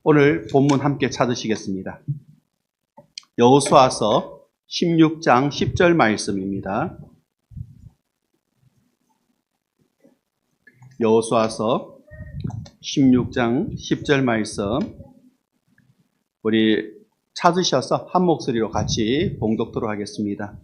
오늘 본문 함께 찾으시겠습니다. 여호수아서 16장 10절 말씀입니다. 여호수아서 16장 10절 말씀, 우리 찾으셔서 한 목소리로 같이 봉독토록 하겠습니다.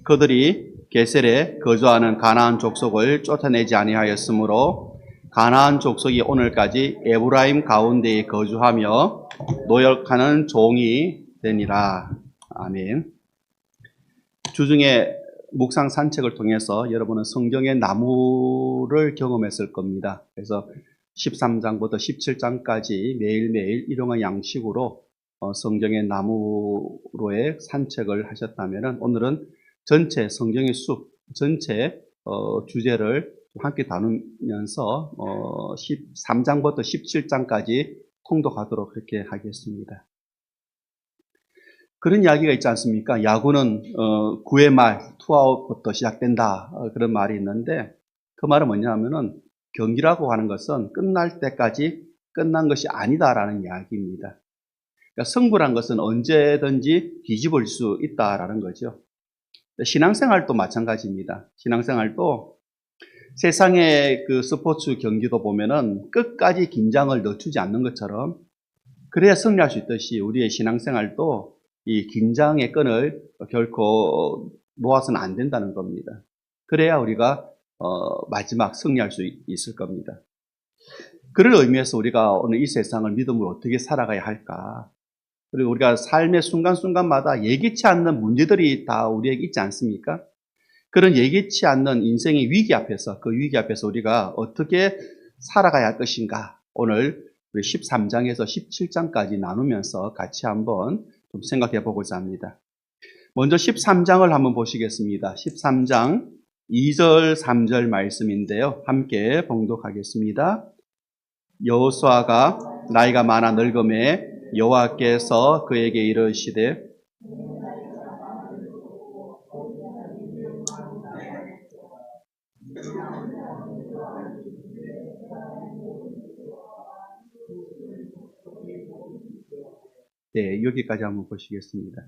그들이 게셀에 거주하는 가나안 족속을 쫓아내지 아니하였으므로 가나안 족속이 오늘까지 에브라임 가운데에 거주하며 노역하는 종이 되니라. 아멘. 주중에 묵상 산책을 통해서 여러분은 성경의 나무를 경험했을 겁니다. 그래서 13장부터 17장까지 매일매일 일용할 양식으로 성경의 나무로의 산책을 하셨다면 오늘은 전체 성경의 숲, 전체 주제를 함께 다루면서 13장부터 17장까지 통독하도록 그렇게 하겠습니다. 그런 이야기가 있지 않습니까? 야구는 9회 말 투아웃부터 시작된다, 그런 말이 있는데 그 말은 뭐냐면은 경기라고 하는 것은 끝날 때까지 끝난 것이 아니다라는 이야기입니다. 그러니까 승부란 것은 언제든지 뒤집을 수 있다라는 거죠. 신앙생활도 마찬가지입니다. 신앙생활도 세상의 그 스포츠 경기도 보면은 끝까지 긴장을 늦추지 않는 것처럼 그래야 승리할 수 있듯이 우리의 신앙생활도 이 긴장의 끈을 결코 놓아서는 안 된다는 겁니다. 그래야 우리가 마지막 승리할 수 있을 겁니다. 그런 의미에서 우리가 오늘 이 세상을 믿음으로 어떻게 살아가야 할까? 그리고 우리가 삶의 순간순간마다 예기치 않는 문제들이 다 우리에게 있지 않습니까? 그런 예기치 않는 인생의 위기 앞에서, 그 위기 앞에서 우리가 어떻게 살아가야 할 것인가? 오늘 우리 13장에서 17장까지 나누면서 같이 한번 좀 생각해 보고자 합니다. 먼저 13장을 한번 보시겠습니다. 13장 2절, 3절 말씀인데요. 함께 봉독하겠습니다. 여호수아가 나이가 많아 늙음에 여호와께서 그에게 이르시되 네, 여기까지 한번 보시겠습니다.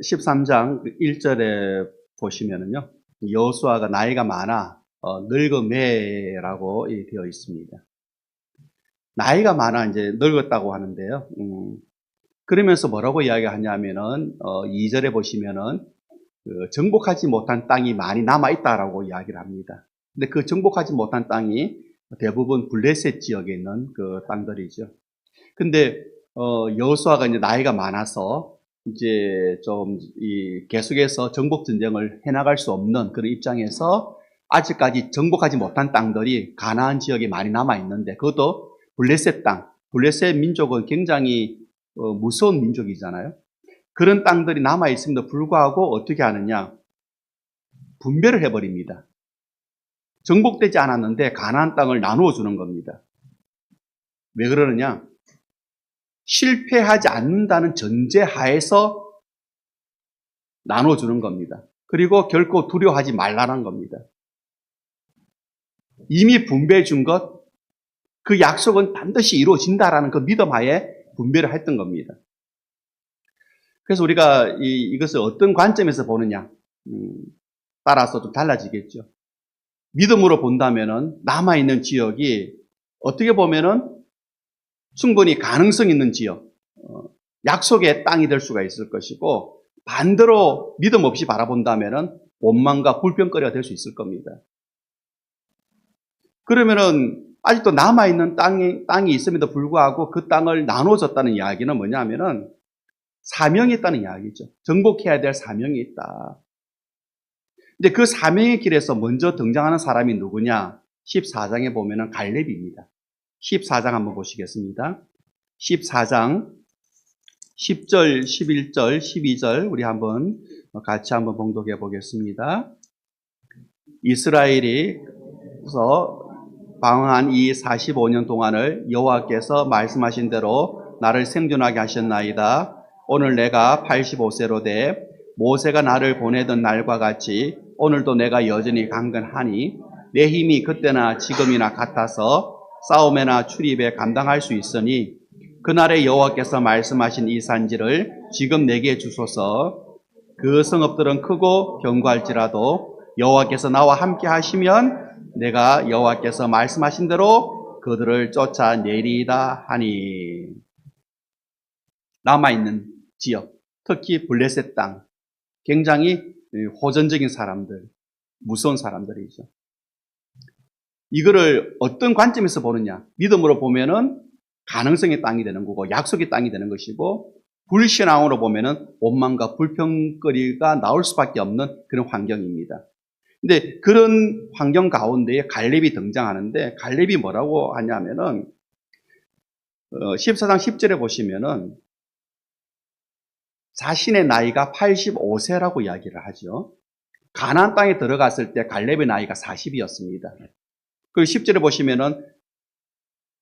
13장 1절에 보시면은요, 여호수아가 나이가 많아 늙음에라고 되어 있습니다. 나이가 많아 이제 늙었다고 하는데요. 그러면서 뭐라고 이야기하냐면은 2절에 보시면은 정복하지 못한 땅이 많이 남아 있다라고 이야기를 합니다. 근데 그 정복하지 못한 땅이 대부분 블레셋 지역에 있는 그 땅들이죠. 근데 여호수아가 이제 나이가 많아서 이제 좀 계속해서 정복 전쟁을 해나갈 수 없는 그런 입장에서 아직까지 정복하지 못한 땅들이 가나안 지역에 많이 남아 있는데 그것도 블레셋 땅, 블레셋 민족은 굉장히 무서운 민족이잖아요. 그런 땅들이 남아 있음에도 불구하고 어떻게 하느냐? 분배를 해버립니다. 정복되지 않았는데 가나안 땅을 나누어 주는 겁니다. 왜 그러느냐? 실패하지 않는다는 전제하에서 나눠주는 겁니다. 그리고 결코 두려워하지 말라는 겁니다. 이미 분배해 준 것, 그 약속은 반드시 이루어진다라는 그 믿음 하에 분배를 했던 겁니다. 그래서 우리가 이것을 어떤 관점에서 보느냐 따라서 좀 달라지겠죠. 믿음으로 본다면은 남아있는 지역이 어떻게 보면은 충분히 가능성 있는 지역, 약속의 땅이 될 수가 있을 것이고 반대로 믿음 없이 바라본다면 원망과 불평거리가 될 수 있을 겁니다. 그러면은 아직도 남아있는 땅이 있음에도 불구하고 그 땅을 나눠줬다는 이야기는 뭐냐면은 사명이 있다는 이야기죠. 정복해야 될 사명이 있다. 근데 그 사명의 길에서 먼저 등장하는 사람이 누구냐? 14장에 보면은 갈렙입니다. 14장 한번 보시겠습니다. 14장 10절, 11절, 12절 우리 한번 같이 한번 봉독해 보겠습니다. 이스라엘이 방황한 이 45년 동안을 여호와께서 말씀하신 대로 나를 생존하게 하셨나이다. 오늘 내가 85세로 돼 모세가 나를 보내던 날과 같이 오늘도 내가 여전히 강건하니 내 힘이 그때나 지금이나 같아서 싸움에나 출입에 감당할 수 있으니 그날에 여호와께서 말씀하신 이 산지를 지금 내게 주소서. 그 성읍들은 크고 견고할지라도 여호와께서 나와 함께 하시면 내가 여호와께서 말씀하신 대로 그들을 쫓아내리이다 하니. 남아있는 지역, 특히 블레셋 땅, 굉장히 호전적인 사람들, 무서운 사람들이죠. 이거를 어떤 관점에서 보느냐? 믿음으로 보면은 가능성의 땅이 되는 거고 약속의 땅이 되는 것이고, 불신앙으로 보면은 원망과 불평거리가 나올 수밖에 없는 그런 환경입니다. 근데 그런 환경 가운데에 갈렙이 등장하는데, 갈렙이 뭐라고 하냐면은 14장 10절에 보시면은 자신의 나이가 85세라고 이야기를 하죠. 가나안 땅에 들어갔을 때 갈렙의 나이가 40이었습니다. 그리고 10절에 보시면은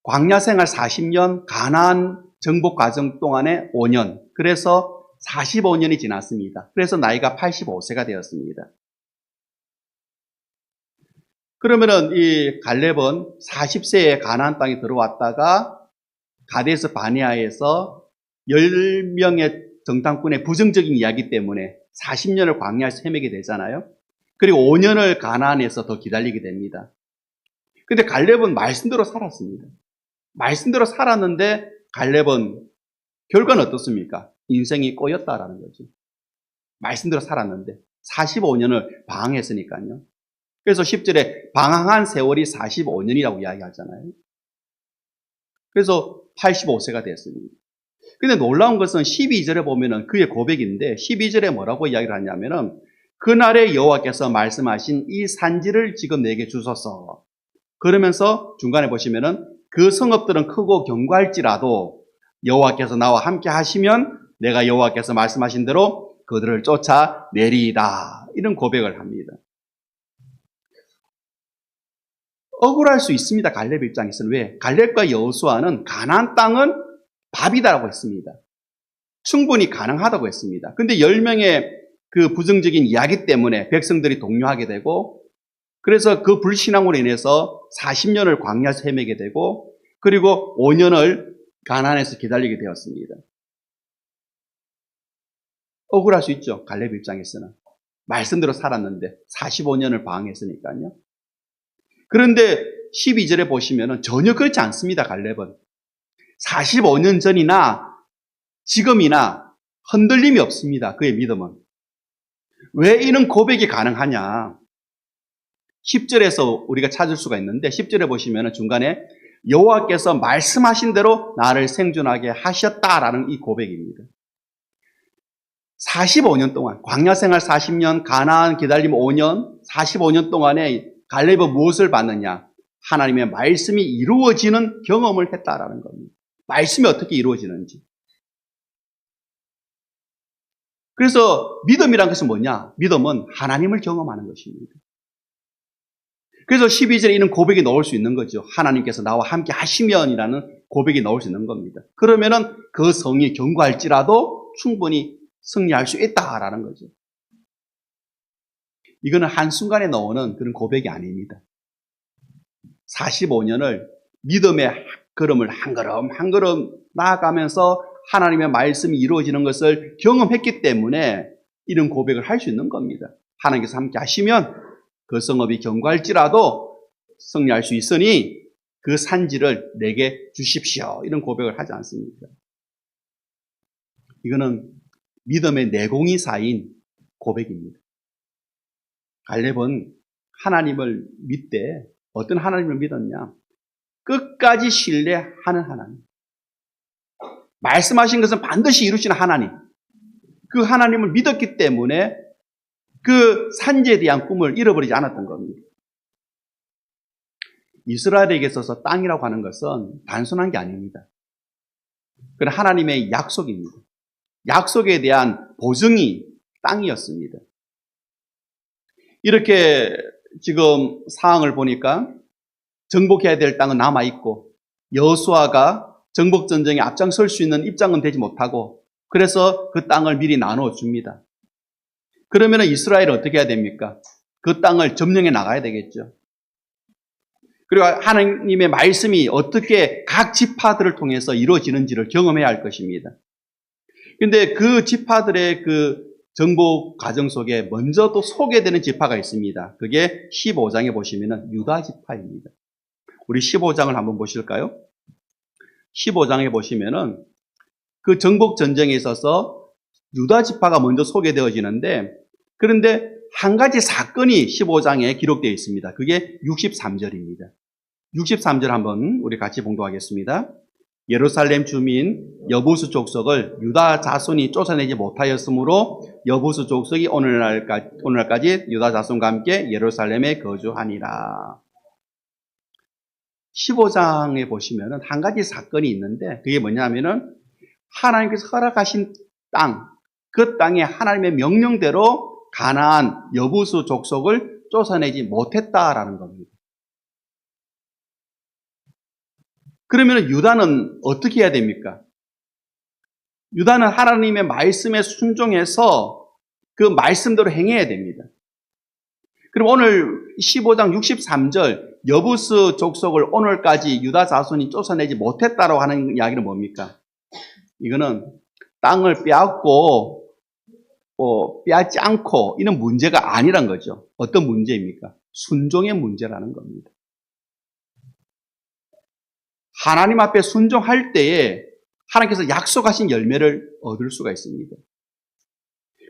광야 생활 40년, 가나안 정복 과정 동안에 5년, 그래서 45년이 지났습니다. 그래서 나이가 85세가 되었습니다. 그러면은 이 갈렙은 40세에 가나안 땅에 들어왔다가 가데스 바네아에서 10명의 정탐꾼의 부정적인 이야기 때문에 40년을 광야에서 헤매게 되잖아요. 그리고 5년을 가나안에서 더 기다리게 됩니다. 근데 갈렙은 말씀대로 살았습니다. 말씀대로 살았는데 갈렙은 결과는 어떻습니까? 인생이 꼬였다라는 거죠. 말씀대로 살았는데 45년을 방황했으니까요. 그래서 10절에 방황한 세월이 45년이라고 이야기하잖아요. 그래서 85세가 됐습니다. 근데 놀라운 것은 12절에 보면은 그의 고백인데, 12절에 뭐라고 이야기를 하냐면은 그날에 여호와께서 말씀하신 이 산지를 지금 내게 주소서. 그러면서 중간에 보시면은 그 성읍들은 크고 견고할지라도 여호와께서 나와 함께 하시면 내가 여호와께서 말씀하신 대로 그들을 쫓아내리이다. 이런 고백을 합니다. 억울할 수 있습니다. 갈렙 입장에서는. 왜? 갈렙과 여호수아는 가나안 땅은 밥이다라고 했습니다. 충분히 가능하다고 했습니다. 근데 10명의 그 부정적인 이야기 때문에 백성들이 동요하게 되고, 그래서 그 불신앙으로 인해서 40년을 광야에서 헤매게 되고, 그리고 5년을 가나안에서 기다리게 되었습니다. 억울할 수 있죠. 갈렙 입장에서는. 말씀대로 살았는데 45년을 방황했으니까요. 그런데 12절에 보시면은 전혀 그렇지 않습니다. 갈렙은 45년 전이나 지금이나 흔들림이 없습니다. 그의 믿음은. 왜 이런 고백이 가능하냐? 10절에서 우리가 찾을 수가 있는데, 10절에 보시면은 중간에 여호와께서 말씀하신 대로 나를 생존하게 하셨다라는 이 고백입니다. 45년 동안, 광야 생활 40년, 가나안 기다림 5년, 45년 동안에 갈렙은 무엇을 받느냐? 하나님의 말씀이 이루어지는 경험을 했다라는 겁니다. 말씀이 어떻게 이루어지는지. 그래서 믿음이란 것은 뭐냐? 믿음은 하나님을 경험하는 것입니다. 그래서 12절에 이런 고백이 나올 수 있는 거죠. 하나님께서 나와 함께 하시면이라는 고백이 나올 수 있는 겁니다. 그러면은 그 성이 견고할지라도 충분히 승리할 수 있다라는 거죠. 이거는 한순간에 나오는 그런 고백이 아닙니다. 45년을 믿음의 걸음을 한 걸음 한 걸음 나아가면서 하나님의 말씀이 이루어지는 것을 경험했기 때문에 이런 고백을 할 수 있는 겁니다. 하나님께서 함께 하시면 그 성읍이 견고할지라도 승리할 수 있으니 그 산지를 내게 주십시오. 이런 고백을 하지 않습니까? 이거는 믿음의 내공이 쌓인 고백입니다. 갈렙은 하나님을 믿되 어떤 하나님을 믿었냐? 끝까지 신뢰하는 하나님. 말씀하신 것은 반드시 이루시는 하나님. 그 하나님을 믿었기 때문에 그 산지에 대한 꿈을 잃어버리지 않았던 겁니다. 이스라엘에게 있어서 땅이라고 하는 것은 단순한 게 아닙니다. 그건 하나님의 약속입니다. 약속에 대한 보증이 땅이었습니다. 이렇게 지금 상황을 보니까 정복해야 될 땅은 남아있고 여호수아가 정복전쟁에 앞장설 수 있는 입장은 되지 못하고 그래서 그 땅을 미리 나누어 줍니다. 그러면 이스라엘은 어떻게 해야 됩니까? 그 땅을 점령해 나가야 되겠죠. 그리고 하나님의 말씀이 어떻게 각 지파들을 통해서 이루어지는지를 경험해야 할 것입니다. 근데 그 지파들의 그 정복 과정 속에 먼저 또 소개되는 지파가 있습니다. 그게 15장에 보시면은 유다 지파입니다. 우리 15장을 한번 보실까요? 15장에 보시면은 그 정복 전쟁에 있어서 유다 지파가 먼저 소개되어지는데, 그런데 한 가지 사건이 15장에 기록되어 있습니다. 그게 63절입니다. 63절 한번 우리 같이 봉독하겠습니다. 예루살렘 주민 여부수 족속을 유다 자손이 쫓아내지 못하였으므로 여부수 족속이 오늘날까지 유다 자손과 함께 예루살렘에 거주하니라. 15장에 보시면은 한 가지 사건이 있는데, 그게 뭐냐면은 하나님께서 허락하신 땅, 그 땅에 하나님의 명령대로 가나안 여부수 족속을 쫓아내지 못했다라는 겁니다. 그러면 유다는 어떻게 해야 됩니까? 유다는 하나님의 말씀에 순종해서 그 말씀대로 행해야 됩니다. 그럼 오늘 15장 63절 여부스 족속을 오늘까지 유다 자손이 쫓아내지 못했다고 하는 이야기는 뭡니까? 이거는 땅을 빼앗고 빼앗지 않고 이런 문제가 아니란 거죠. 어떤 문제입니까? 순종의 문제라는 겁니다. 하나님 앞에 순종할 때에 하나님께서 약속하신 열매를 얻을 수가 있습니다.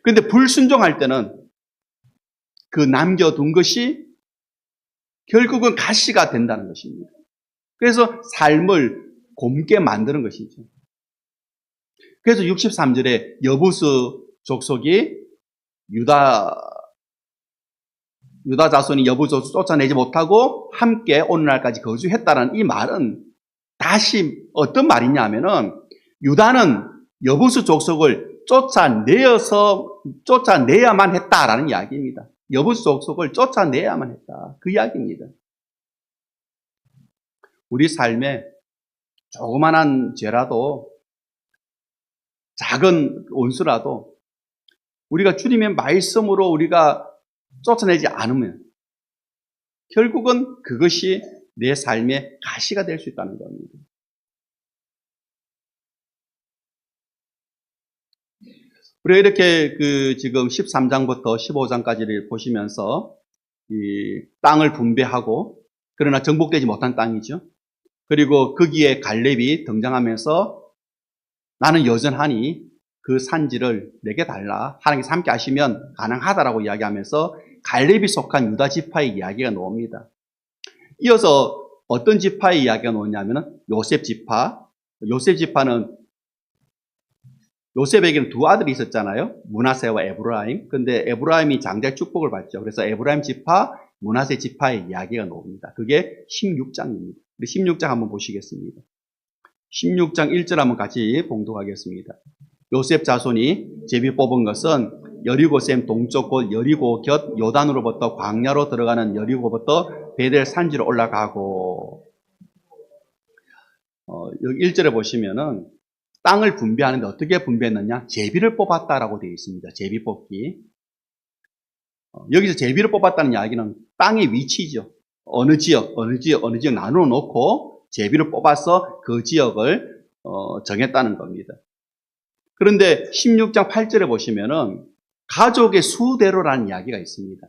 그런데 불순종할 때는 그 남겨둔 것이 결국은 가시가 된다는 것입니다. 그래서 삶을 곪게 만드는 것이죠. 그래서 63절에 여부수 족속이 유다 자손이 여부수 쫓아내지 못하고 함께 오늘날까지 거주했다는 이 말은 다시 어떤 말이냐 하면은 유다는 여부수 족속을 쫓아내야만 했다라는 이야기입니다. 여부수 족속을 쫓아내야만 했다. 그 이야기입니다. 우리 삶에 조그만한 죄라도 작은 원수라도 우리가 주님의 말씀으로 우리가 쫓아내지 않으면 결국은 그것이 내 삶의 가시가 될 수 있다는 겁니다. 우리가 이렇게 지금 13장부터 15장까지를 보시면서 이 땅을 분배하고, 그러나 정복되지 못한 땅이죠. 그리고 거기에 갈렙이 등장하면서 나는 여전하니 그 산지를 내게 달라. 하나님께서 함께 하시면 가능하다라고 이야기하면서 갈렙이 속한 유다 지파의 이야기가 나옵니다. 이어서 어떤 지파의 이야기가 나오냐면 요셉 지파. 요셉 지파는 요셉에게는 두 아들이 있었잖아요. 므낫세와 에브라임. 근데 에브라임이 장자의 축복을 받죠. 그래서 에브라임 지파, 므낫세 지파의 이야기가 나옵니다. 그게 16장입니다. 우리 16장 한번 보시겠습니다. 16장 1절 한번 같이 봉독하겠습니다. 요셉 자손이 제비 뽑은 것은 여리고샘 동쪽 곳 여리고 곁 요단으로부터 광야로 들어가는 여리고부터 베델 산지로 올라가고, 여기 1절에 보시면은 땅을 분배하는데 어떻게 분배했느냐? 제비를 뽑았다라고 되어 있습니다. 제비 뽑기. 여기서 제비를 뽑았다는 이야기는 땅의 위치죠. 어느 지역 나누어 놓고 제비를 뽑아서 그 지역을 정했다는 겁니다. 그런데 16장 8절에 보시면은 가족의 수대로라는 이야기가 있습니다.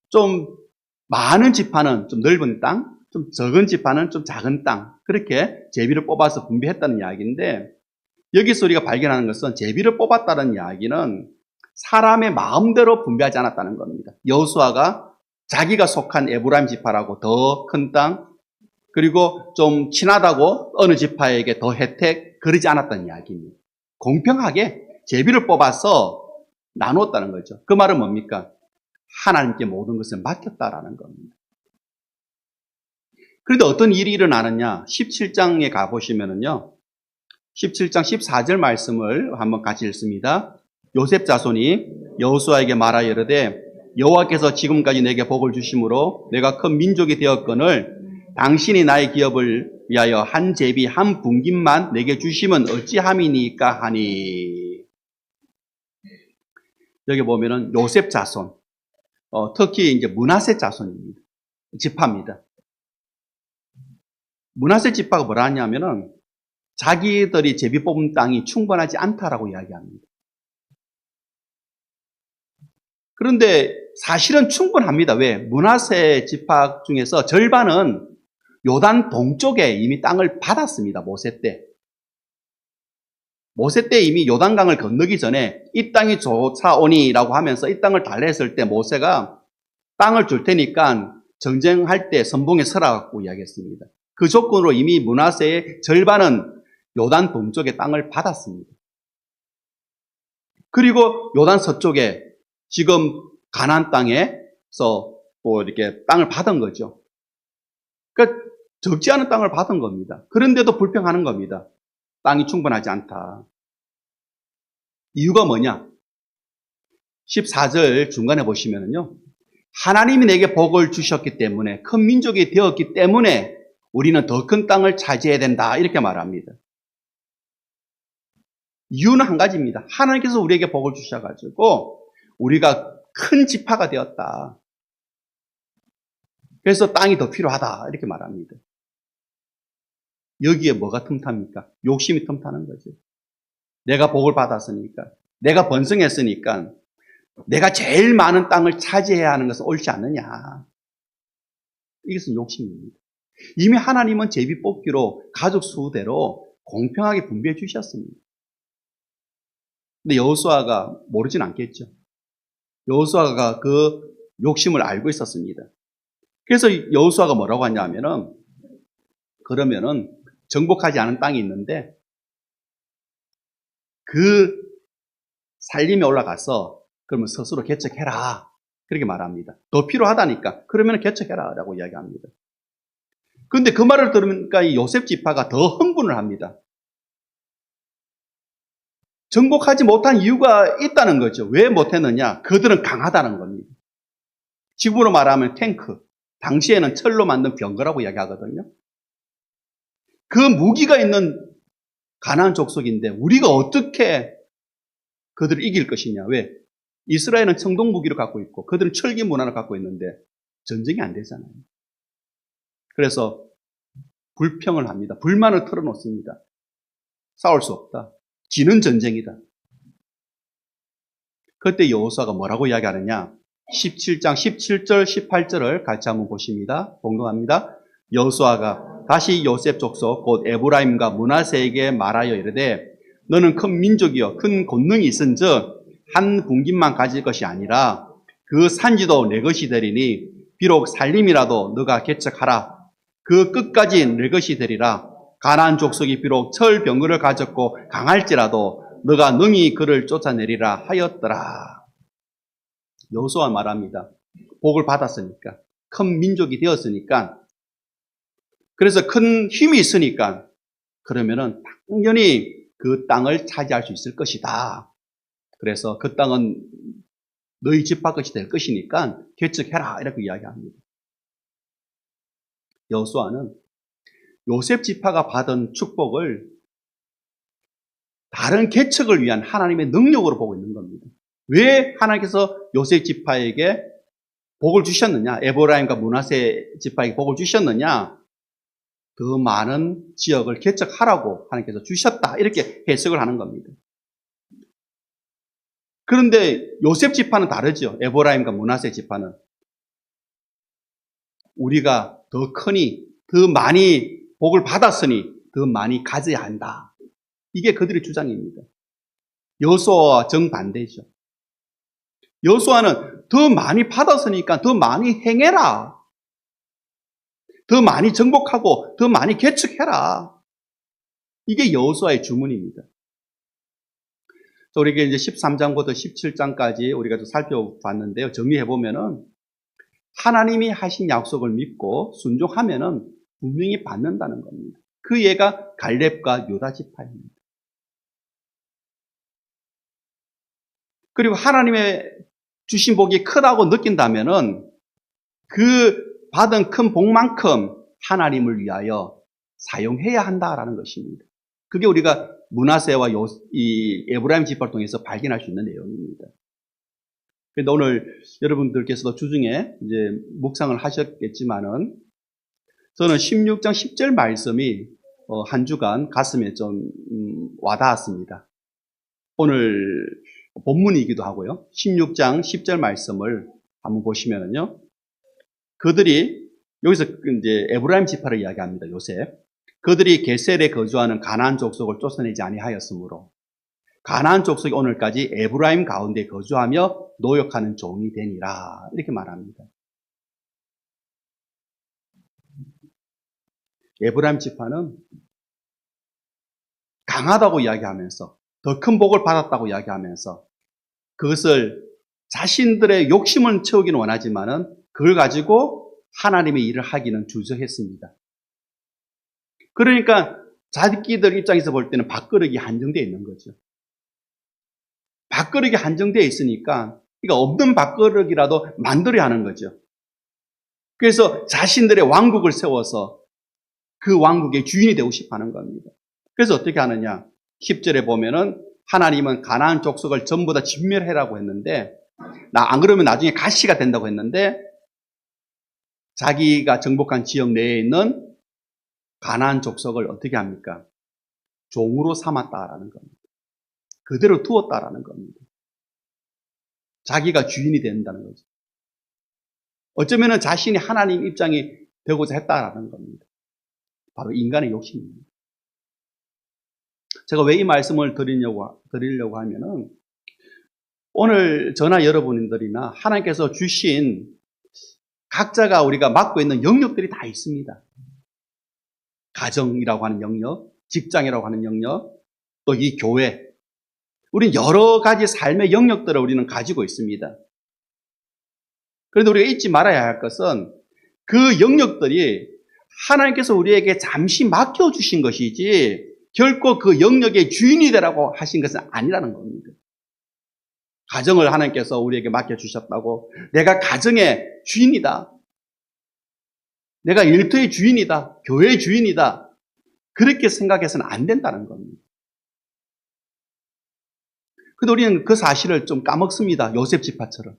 좀 많은 지파는 좀 넓은 땅, 좀 적은 지파는 좀 작은 땅, 그렇게 제비를 뽑아서 분배했다는 이야기인데, 여기서 우리가 발견하는 것은 제비를 뽑았다는 이야기는 사람의 마음대로 분배하지 않았다는 겁니다. 여호수아가 자기가 속한 에브라임 지파라고 더 큰 땅, 그리고 좀 친하다고 어느 지파에게 더 혜택, 그러지 않았다는 이야기입니다. 공평하게 제비를 뽑아서 나누었다는 거죠. 그 말은 뭡니까? 하나님께 모든 것을 맡겼다라는 겁니다. 그런데 어떤 일이 일어나느냐? 17장에 가보시면은요, 17장 14절 말씀을 한번 같이 읽습니다. 요셉 자손이 여호수아에게 말하여 이르되 여호와께서 지금까지 내게 복을 주심으로 내가 큰 민족이 되었거늘 당신이 나의 기업을 위하여 한 제비 한 분깃만 내게 주시면 어찌함이니까 하니. 여기 보면은 요셉 자손, 특히 이제 므낫세 자손입니다. 지파입니다. 므낫세 지파가 뭐라 하냐면은 자기들이 제비 뽑은 땅이 충분하지 않다라고 이야기합니다. 그런데 사실은 충분합니다. 왜? 므낫세 지파 중에서 절반은 요단 동쪽에 이미 땅을 받았습니다. 모세 때. 모세 때 이미 요단강을 건너기 전에 이 땅이 좋사오니라고 하면서 이 땅을 달랬을 때 모세가 땅을 줄 테니까 전쟁할 때 선봉에 서라고 이야기했습니다. 그 조건으로 이미 므낫세의 절반은 요단 동쪽에 땅을 받았습니다. 그리고 요단 서쪽에 지금 가나안 땅에서 뭐 이렇게 땅을 받은 거죠. 그러니까 적지 않은 땅을 받은 겁니다. 그런데도 불평하는 겁니다. 땅이 충분하지 않다. 이유가 뭐냐? 14절 중간에 보시면은요. 하나님이 내게 복을 주셨기 때문에 큰 민족이 되었기 때문에 우리는 더 큰 땅을 차지해야 된다. 이렇게 말합니다. 이유는 한 가지입니다. 하나님께서 우리에게 복을 주셔가지고 우리가 큰 지파가 되었다. 그래서 땅이 더 필요하다. 이렇게 말합니다. 여기에 뭐가 틈탑니까? 욕심이 틈타는 거죠. 내가 복을 받았으니까, 내가 번성했으니까, 내가 제일 많은 땅을 차지해야 하는 것은 옳지 않느냐. 이것은 욕심입니다. 이미 하나님은 제비 뽑기로 가족 수대로 공평하게 분배해 주셨습니다. 근데 여호수아가 모르진 않겠죠. 여호수아가 그 욕심을 알고 있었습니다. 그래서 여호수아가 뭐라고 하냐면은 그러면은 정복하지 않은 땅이 있는데 그 살림에 올라가서 그러면 스스로 개척해라. 그렇게 말합니다. 더 필요하다니까. 그러면 개척해라. 라고 이야기합니다. 그런데 그 말을 들으니까 이 요셉 지파가 더 흥분을 합니다. 정복하지 못한 이유가 있다는 거죠. 왜 못했느냐? 그들은 강하다는 겁니다. 지금으로 말하면 탱크. 당시에는 철로 만든 병거라고 이야기하거든요. 그 무기가 있는 가나안 족속인데 우리가 어떻게 그들을 이길 것이냐. 왜? 이스라엘은 청동 무기를 갖고 있고 그들은 철기 문화를 갖고 있는데 전쟁이 안 되잖아요. 그래서 불평을 합니다. 불만을 털어놓습니다. 싸울 수 없다. 지는 전쟁이다. 그때 여호수아가 뭐라고 이야기하느냐? 17장 17절 18절을 같이 한번 보십니다. 봉독합니다. 여호수아가 다시 요셉 족속 곧 에브라임과 므낫세에게 말하여 이르되 너는 큰 민족이여 큰 권능이 있은즉 한 군김만 가질 것이 아니라 그 산지도 내 것이 되리니 비록 살림이라도 너가 개척하라. 그 끝까지 내 것이 되리라. 가나안 족속이 비록 철 병거를 가졌고 강할지라도 너가 능히 그를 쫓아내리라 하였더라. 여호수아 말합니다. 복을 받았으니까 큰 민족이 되었으니까 그래서 큰 힘이 있으니까 그러면은 당연히 그 땅을 차지할 수 있을 것이다. 그래서 그 땅은 너희 지파 것이 될 것이니까 개척해라 이렇게 이야기합니다. 여호수아는 요셉 지파가 받은 축복을 다른 개척을 위한 하나님의 능력으로 보고 있는 겁니다. 왜 하나님께서 요셉 지파에게 복을 주셨느냐? 에브라임과 므낫세 지파에게 복을 주셨느냐? 더 많은 지역을 개척하라고 하나님께서 주셨다. 이렇게 해석을 하는 겁니다. 그런데 요셉 지파는 다르죠. 에브라임과 므낫세 지파는. 우리가 더 크니, 더 많이 복을 받았으니 더 많이 가져야 한다. 이게 그들의 주장입니다. 여호수아와 정반대죠. 여호수아는 더 많이 받았으니까 더 많이 행해라. 더 많이 정복하고 더 많이 개척해라. 이게 여호수아의 주문입니다. 우리가 이제 13장부터 17장까지 우리가 좀 살펴봤는데요. 정리해보면은 하나님이 하신 약속을 믿고 순종하면은 분명히 받는다는 겁니다. 그 예가 갈렙과 유다 지파입니다. 그리고 하나님의 주신 복이 크다고 느낀다면은 그 받은 큰 복만큼 하나님을 위하여 사용해야 한다라는 것입니다. 그게 우리가 므낫세와 이 에브라임 지파를 통해서 발견할 수 있는 내용입니다. 그런데 오늘 여러분들께서도 주중에 이제 묵상을 하셨겠지만은 저는 16장 10절 말씀이 한 주간 가슴에 좀 와닿았습니다. 오늘 본문이기도 하고요. 16장 10절 말씀을 한번 보시면은요. 그들이 여기서 이제 에브라임 지파를 이야기합니다. 요셉. 그들이 게셀에 거주하는 가나안 족속을 쫓아내지 아니하였으므로 가나안 족속이 오늘까지 에브라임 가운데 거주하며 노역하는 종이 되니라. 이렇게 말합니다. 에브라임 지파는 강하다고 이야기하면서 더 큰 복을 받았다고 이야기하면서 그것을 자신들의 욕심을 채우기는 원하지만은 그걸 가지고 하나님의 일을 하기는 주저했습니다. 그러니까 자기들 입장에서 볼 때는 밥그릇이 한정되어 있는 거죠. 밥그릇이 한정되어 있으니까 그러니까 없는 밥그릇이라도 만들어야 하는 거죠. 그래서 자신들의 왕국을 세워서 그 왕국의 주인이 되고 싶어 하는 겁니다. 그래서 어떻게 하느냐? 10절에 보면은 하나님은 가나안 족속을 전부 다 진멸해라고 했는데 안 그러면 나중에 가시가 된다고 했는데 자기가 정복한 지역 내에 있는 가나안 족속을 어떻게 합니까? 종으로 삼았다라는 겁니다. 그대로 두었다라는 겁니다. 자기가 주인이 된다는 거죠. 어쩌면 자신이 하나님 입장이 되고자 했다라는 겁니다. 바로 인간의 욕심입니다. 제가 왜 이 말씀을 드리려고 하면은 오늘 저나 여러분들이나 하나님께서 주신 각자가 우리가 맡고 있는 영역들이 다 있습니다. 가정이라고 하는 영역, 직장이라고 하는 영역, 또 이 교회. 우리는 여러 가지 삶의 영역들을 우리는 가지고 있습니다. 그런데 우리가 잊지 말아야 할 것은 그 영역들이 하나님께서 우리에게 잠시 맡겨주신 것이지 결코 그 영역의 주인이 되라고 하신 것은 아니라는 겁니다. 가정을 하나님께서 우리에게 맡겨주셨다고 내가 가정의 주인이다. 내가 일터의 주인이다. 교회의 주인이다. 그렇게 생각해서는 안 된다는 겁니다. 근데 우리는 그 사실을 좀 까먹습니다. 요셉 지파처럼.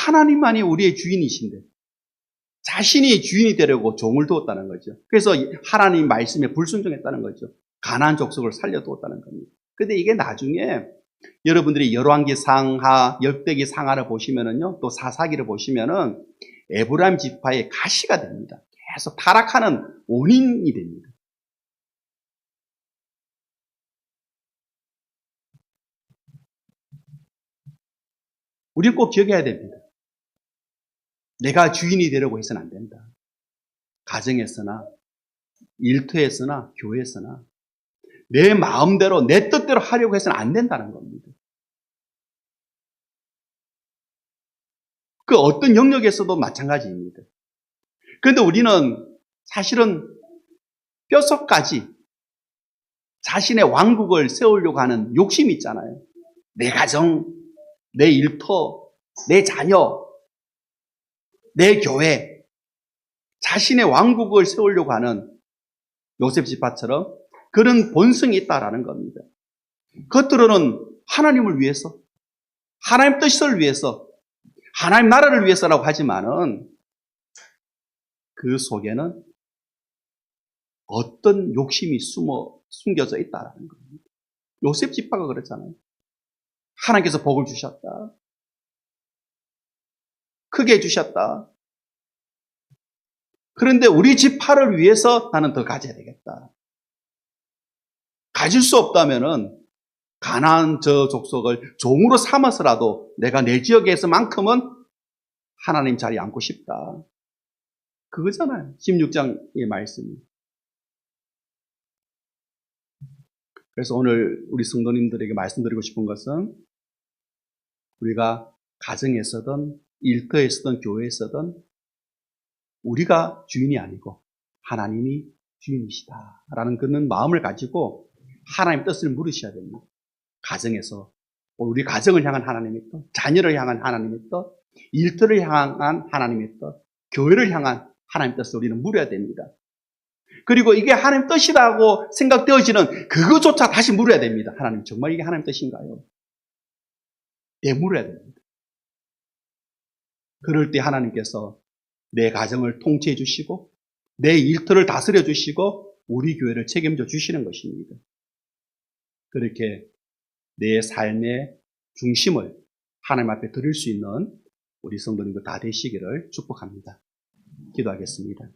하나님만이 우리의 주인이신데 자신이 주인이 되려고 종을 두었다는 거죠. 그래서 하나님 말씀에 불순종했다는 거죠. 가나안 족속을 살려두었다는 겁니다. 근데 이게 나중에 여러분들이 열왕기 상하, 역대기 상하를 보시면은요, 또 사사기를 보시면은 에브라임 지파의 가시가 됩니다. 계속 타락하는 원인이 됩니다. 우리는 꼭 기억해야 됩니다. 내가 주인이 되려고 해서는 안 된다. 가정에서나 일터에서나 교회에서나 내 마음대로 내 뜻대로 하려고 해서는 안 된다는 겁니다. 그 어떤 영역에서도 마찬가지입니다. 그런데 우리는 사실은 뼛속까지 자신의 왕국을 세우려고 하는 욕심이 있잖아요. 내 가정, 내 일터, 내 자녀, 내 교회, 자신의 왕국을 세우려고 하는 요셉 지파처럼 그런 본성이 있다라는 겁니다. 겉으로는 하나님을 위해서, 하나님 뜻을 위해서, 하나님 나라를 위해서라고 하지만은 그 속에는 어떤 욕심이 숨겨져 있다라는 겁니다. 요셉 지파가 그랬잖아요. 하나님께서 복을 주셨다. 크게 해주셨다. 그런데 우리 지파를 위해서 나는 더 가져야 되겠다. 가질 수 없다면은 가나안 저 족속을 종으로 삼아서라도 내가 내 지역에서만큼은 하나님 자리에 앉고 싶다. 그거잖아요. 16장의 말씀이. 그래서 오늘 우리 성도님들에게 말씀드리고 싶은 것은 우리가 가정에서든 일터에서든 교회에서든 우리가 주인이 아니고 하나님이 주인이시다라는 그런 마음을 가지고 하나님 뜻을 물으셔야 됩니다. 가정에서 우리 가정을 향한 하나님의 뜻, 자녀를 향한 하나님의 뜻, 일터를 향한 하나님의 뜻, 교회를 향한 하나님의 뜻을 우리는 물어야 됩니다. 그리고 이게 하나님 뜻이라고 생각되어지는 그것조차 다시 물어야 됩니다. 하나님 정말 이게 하나님 뜻인가요? 되물어야 됩니다. 그럴 때 하나님께서 내 가정을 통치해 주시고 내 일터를 다스려 주시고 우리 교회를 책임져 주시는 것입니다. 그렇게 내 삶의 중심을 하나님 앞에 드릴 수 있는 우리 성도님들 다 되시기를 축복합니다. 기도하겠습니다.